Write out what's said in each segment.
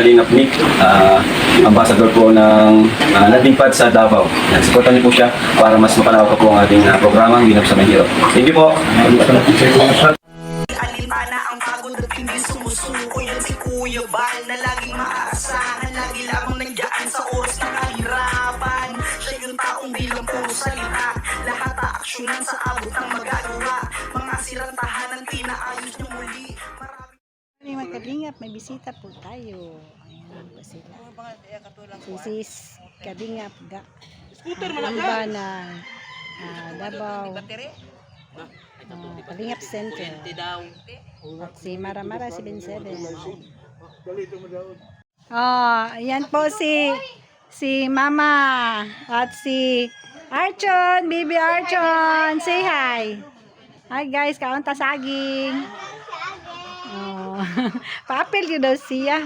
Kalingap Nick, ambassador po ng landing pad sa Davao. Supportan niyo po siya para mas mapalawak pa po ang ating programa Ginap sa Mahirap. Thank you po. Alintana ang pagod at hindi sumusuko. Yan si Kuya Bal na laging maaasahan. Lagi lamang nandiyan sa oras ng kahirapan. Siya yung taong bilang puro salita. Lahat aaksyonan sa abot ng magagawa. Mga sirang tahanan pinaayos niyo muli. Mga Kalingap, may bisita po tayo. Ayan po sila. Si Sis Kalingap Amba ng Davao Kalingap Center. At si Mara 77. Ayan po si Mama at si Archon, Baby Archon. Say hi. Hi guys, kaunta saging. Paapil yun daw siya.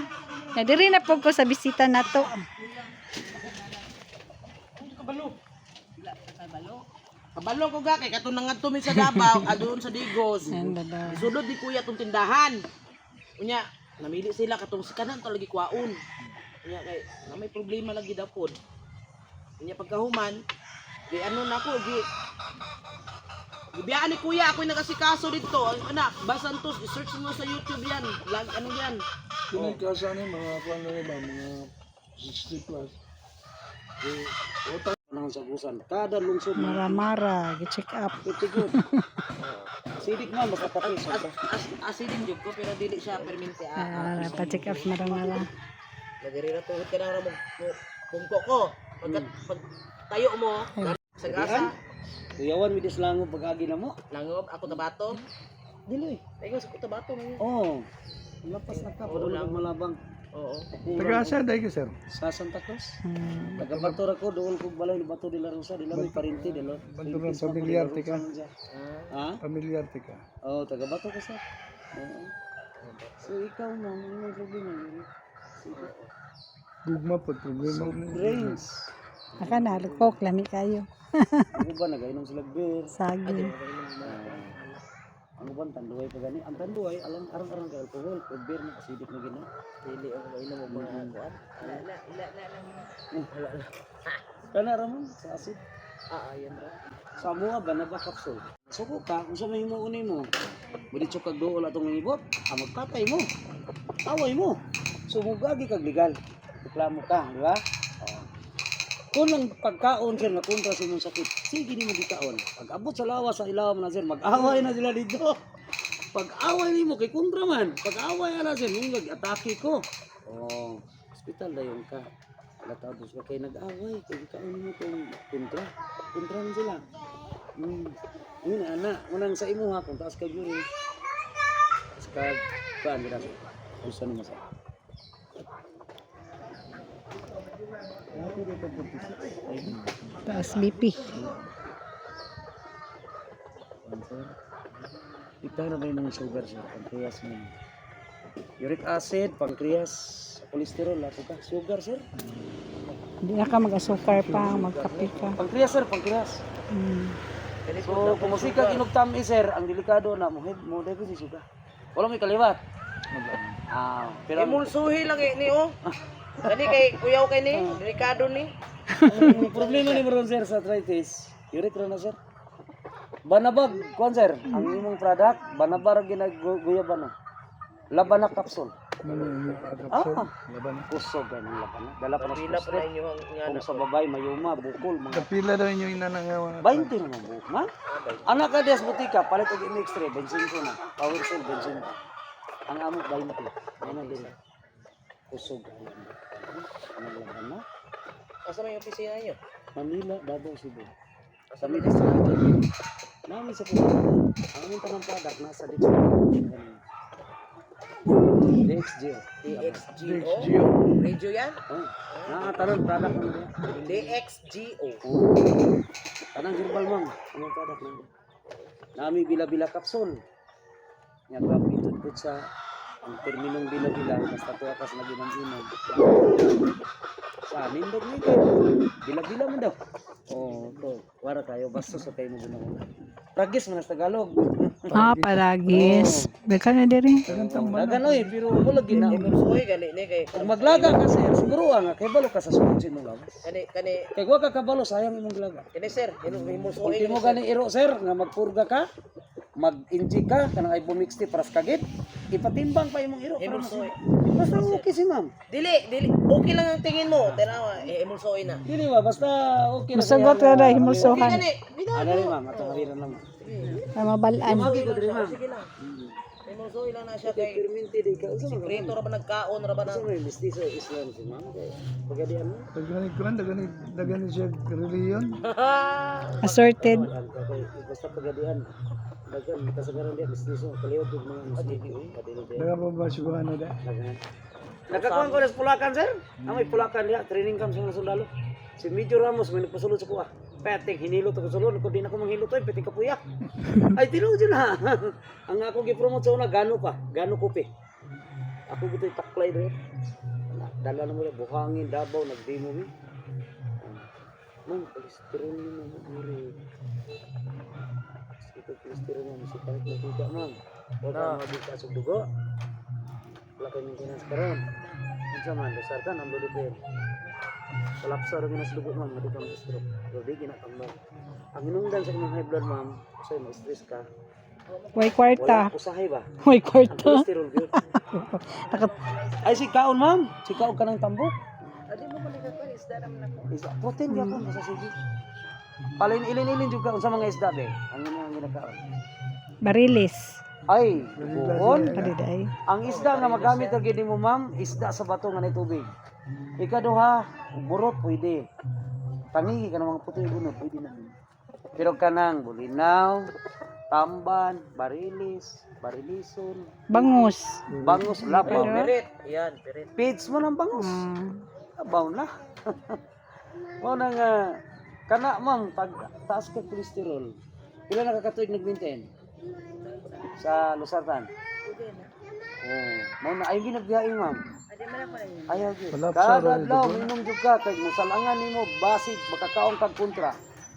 Nadiri na po ko sa bisita na to. Kabalo ko ga kay katong nangadto mi sa Davao adun sa Digos. Isudod ni kuya tong tindahan. Unya namili sila katong sikanan to lagi kwaon. Unya kay na may problema lagi daw pod. Unya pagkahuman di ano na ko gi Gibiyaan ni kuya, ako'y nagasikaso dito. Anak, Basantos, i-search mo sa YouTube yan. Ano yan? Kung ikasan yung mga kuwan na nila, mga 60 plus. Utang nang sagusan. Kada lungsod. Mara, gi-check up. Ito good. Sidik man, basta tapos. Asidin jud ko, pero dili siya perminti. Pa-check up mara. Nadirira tuhod ka na ramong pungko ko. Pag tayo mo, sa gasa. Kuyawan, midis langob pag-agi na mo. Langob, ako tabato. Diloy. Tayo sa tabato. Oo. Lapas na ka, padulog malabang. Oo. Taga-asa, dahil ka sir? Sa Santa Cruz. Taga-Bator ako, doon kong balay ni Bato de la Rosa, di lang may parinti, di lang. Bato ng pamilyar, tika. Ha? Pamilyar, tika. Oo, taga-Bato ka sir. Oo. So ikaw na, may problema. Gugma po, problema. Brains. Aka na, lukok, lami kayo. Ako ba, nagainom sila beer. Sagi. Ano ba, tanduay pa gani? Ang tanduay, arang-arang ka alcohol, o beer na kasidik na gina. Dili ako mainom mo mga kuan. Kana ramon sa acid. Ayan ra. Sa mua ba na ba kapsul? Suko ka, kung sa mahimo uni mo. Budit kag dool atong ngibot, magpatay mo. Away mo. Sumugagi kag legal. Reklamo ka, di ba? Kung ang pagkaon sir na kontra sa inyong sakit, sige ni mo gikaon. Pag abot sa lawas sa ilaw na sir, mag-away na sila dito. Pag-away ni mo kay kontra man, pag-away na sir, yung nag-atake ko. Oh, hospital na yun ka. Alatapos ka kay nag-away, kay gikaon mo kung kontra. Kontra na sila. Yun na, anak. Unang sa imo ha, kung taas ka yun. Taas ka, paan nila sir. Gusto naman sa. Taas BP. Ito na ba yung mga sugar sir? Pancreas mo. Uric acid, pancreas, cholesterol, lato ka. Sugar sir? Hindi na ka mag-asukar pa, magkape ka. Pancreas sir, pancreas. So, kung musika kinugtami sir, ang delikado na mo dahil si sugar. Wala may kaliwat. Pero Emulsuhi lang ni oh. Kani kay kuyaw kay ni, delikado ni. ang problema ni Maron sir sa arthritis, uric na sir. Banabag, kuan sir, ang imong product, banabag ginaguyab ano. Labanak capsule. Laban. Kusog ay ng labanak. Dala pa na Pila pa sa inyo ang kung sa babae, mayuma, bukol, mga Kapila daw inyo inanangawa. 20 naman buhok, man. Anak ka des butika, palit og in-extra, bensin ko na. Power cell, bensin. Ang amot 20. Ano din. Kusog ay ang labanak. Asa may opisina niyo? Manila, Davao, Cebu. Asa Sa may Midas namin sa puno. Ang aming tanang product, nasa dito. DXGO. DXGO. Geo. Radio yan? Oh, tanang product namin. DXGO. Tanang herbal ma'am. Anong product namin? Nami bila-bila kapsul. Nga grabe ito sa ang terminong bila-bila. Basta ito akas na ginang-inog. Sa amin daw nito. Bila-bila mo daw. Oh, to. Wara tayo. Basta sa tayo mo ginagawa. Pragis mo na sa Tagalog. Palagis. Beka na diri. Naganoy, pero mo lagi na. Emulsoy gali ni kay Kung maglaga ka sir, siguro nga kay balo ka sa sulod sa imong lawas. kani Kay wa ka kabalo sayang imong laga. kani sir, Kung emulsoy di mo gani iro sir nga magpurga ka, mag-inject ka kanang ay bumixti para sa kagit, ipatimbang pa imong iro. para Emulsoy. Basta okay si ma'am. Dili, okay lang ang tingin mo. Tanawa, emulsoy na. Dili ba basta okay na. Masagot ka na himulsohan. Kani, Ano rin ma'am, atong haliran lang. Mabalaan. Magi ko diri ma'am. sige lang. Emulsoy lang na siya kay Perminti di ka usa man. Prito ra ba nagkaon ra ba na? Usa man mestizo Islam si ma'am. Kay pagadian mo. Dagani siya reliyon. Assorted. Basta pagadian. Dagan kasagaran dia mestizo kaliwat yung mga mestizo. Daga pa ba siya ano da? Nakakuha ko sa Pulakan, sir. May Pulakan dia, training camp sa sundalo. Si Major Ramos, may nagpasulod sa kuha. Peting, hinilot ako sulod. Kung di na ako manghilot ay, peting kapuya. Ay, tinuod yun ha. Ang ako gipromote sa una, gano pa. Gano kupi. Ako gito'y taklay doon. Dala na mo rin, buhangin, Davao, nag-demo mi. Ma'am, kolesterol yun na maguri. Ito kolesterol na, masipalit na tiga, ma'am. Huwag ang mabigkas sa dugo. Wala kayo maintenance karon. Unsa man lusartan ang dulo pen. Kalapsa ra ginas dugo ma'am, madi ka stroke. Pero di ginatambal. Ang hinungdan sa imong high blood ma'am, say mo stress ka. Way Wala kwarta. usahay ba? Way Ang kwarta. cholesterol gyud. Ay si kaon ma'am, si kaon ka ng tambok. Adi mo balik ka isda naman ako. Isda protein gyapon sa sige. Palin ilin juga unsa mga isda be? Ang inyong ginakaon. Barilis. Ay, buon. Kaliday. Ang isda nga magamit ang gini mo ma'am, isda sa bato nga na tubig. Ikaduha, burot pwede. Tangi ka ng mga puti bunot, pwede na. Pero kanang bulinaw, tamban, barilison, Bangus. bangus, labaw. Pirit, yan, pirit. Pids mo ng bangus. Labaw na. Mo na nga, kana ma'am, taas ka kolesterol. Pila nakakatuig nag-maintain? Sa Lusartan. Oh, mo na ay ginagbiyain ma'am. Ayaw gyud. Palapsa ra Kada yun, adlaw diba? minom jud ka kay musalangan nimo basig makakaon kag kontra.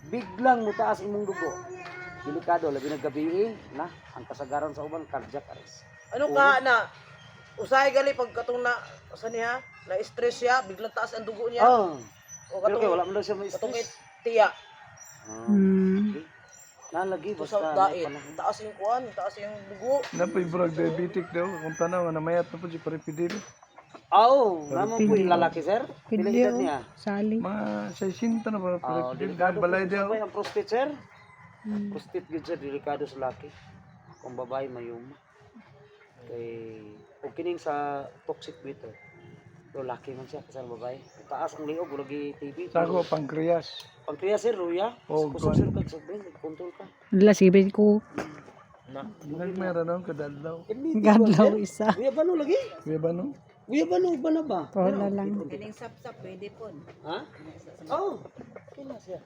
Biglang mutaas imong dugo. Delikado labi na gabi na ang kasagaran sa uban cardiac arrest. Ano ka na? Usahay gali pag katong na sa niya, na stress siya, biglang taas ang dugo niya. Oh. O Pero kay katong wala man daw siya may katong stress. tiya. Nalagi Ito basta sa diet, taas yung kuan, taas yung dugo. Napay brag diabetic daw. Kung tanaw na mayat na po si paripidil. Oo, naman po yung lalaki sir. Pila edad Pidyo. niya? Sali. Mga 60 na ba Oh, paripidil. delikado Balay po daw. sabay ang prostate sir. Prostate gud sir delikado sa laki. Kung babae mayuma. Kay og kining sa toxic bitter. Pero laki man siya kasal babae. Taas ang liog lagi TV. Sako pancreas. Pancreas sir ruya. Oh, Kusog sir kag sa brain, control ka. Wala sibit ko. Nagmeron nun kadalaw. Gadlaw isa. Kuya bano lagi? Kuya ba no? Kuya bano ba na ba? Wala lang. Ha? Oh. Okay na siya.